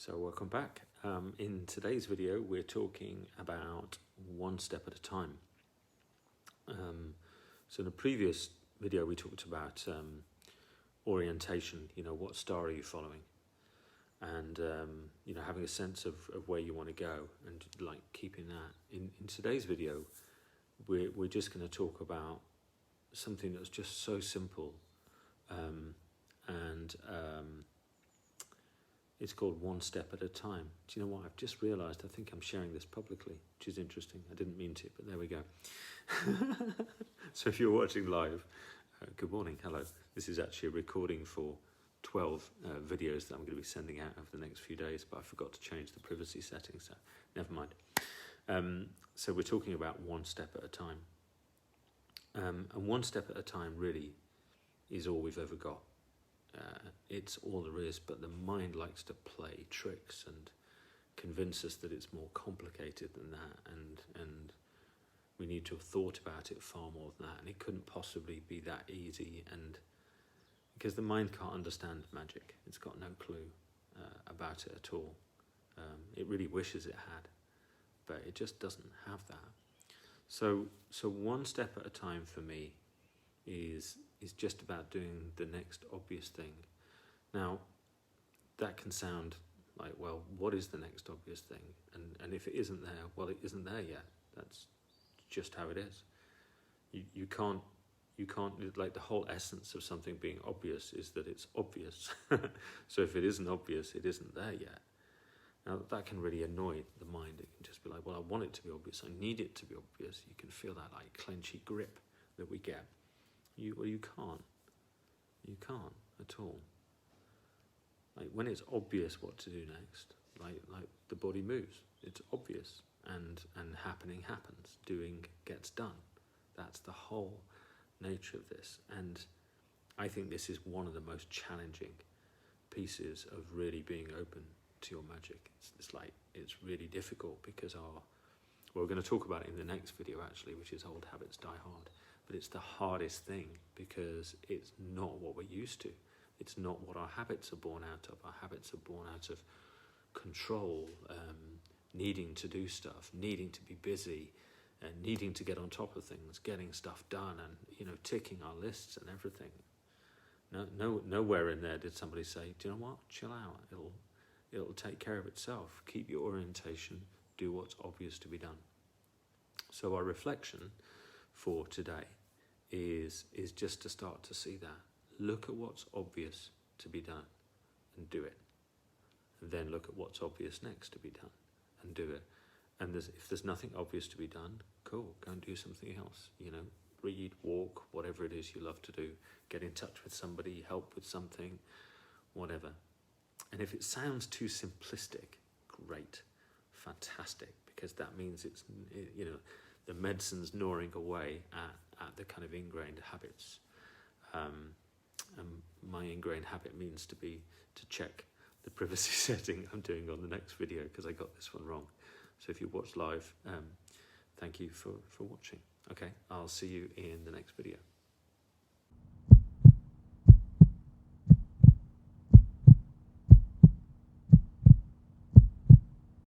So welcome back. In today's video we're talking about one step at a time. So in the previous video we talked about orientation, what star are you following, and having a sense of where you want to go and like keeping that. In today's video we're just going to talk about something that's just so simple, and it's called one step at a time. Do you know what? I've just realised I think I'm sharing this publicly, which is interesting. I didn't mean to, but there we go. So if you're watching live, good morning, hello. This is actually a recording for 12 videos that I'm going to be sending out over the next few days, but I forgot to change the privacy settings, so never mind. So we're talking about one step at a time. And one step at a time really is all we've ever got. It's all there is, but the mind likes to play tricks and convince us that it's more complicated than that, and we need to have thought about it far more than that, and it couldn't possibly be that easy, and because the mind can't understand magic, it's got no clue about it at all. It really wishes it had, but it just doesn't have that. So one step at a time for me is just about doing the next obvious thing. Now, that can sound like, well, what is the next obvious thing? And if it isn't there, well, it isn't there yet. That's just how it is. You can't, like, the whole essence of something being obvious is that it's obvious. So if it isn't obvious, it isn't there yet. Now, that can really annoy the mind. It can just be like, well, I want it to be obvious. I need it to be obvious. You can feel that, like, clenchy grip that we get. You can't. You can't at all. Like, when it's obvious what to do next, like the body moves. It's obvious, and happening happens. Doing gets done. That's the whole nature of this. And I think this is one of the most challenging pieces of really being open to your magic. It's really difficult because we're going to talk about it in the next video actually, which is Old Habits Die Hard. But it's the hardest thing because it's not what we're used to. It's not what our habits are born out of. Our habits are born out of control, needing to do stuff, needing to be busy, needing to get on top of things, getting stuff done, and ticking our lists and everything. Nowhere in there did somebody say, do you know what? Chill out. It'll take care of itself. Keep your orientation. Do what's obvious to be done. So our reflection for today is just to start to see that. Look at what's obvious to be done and do it. And then look at what's obvious next to be done and do it. And if there's nothing obvious to be done, cool, go and do something else. Read, walk, whatever it is you love to do. Get in touch with somebody, help with something, whatever. And if it sounds too simplistic, great, fantastic, because that means it's, the medicine's gnawing away at the kind of ingrained habits. And my ingrained habit means to check the privacy setting I'm doing on the next video, because I got this one wrong. So if you watch live, thank you for watching. Okay, I'll see you in the next video.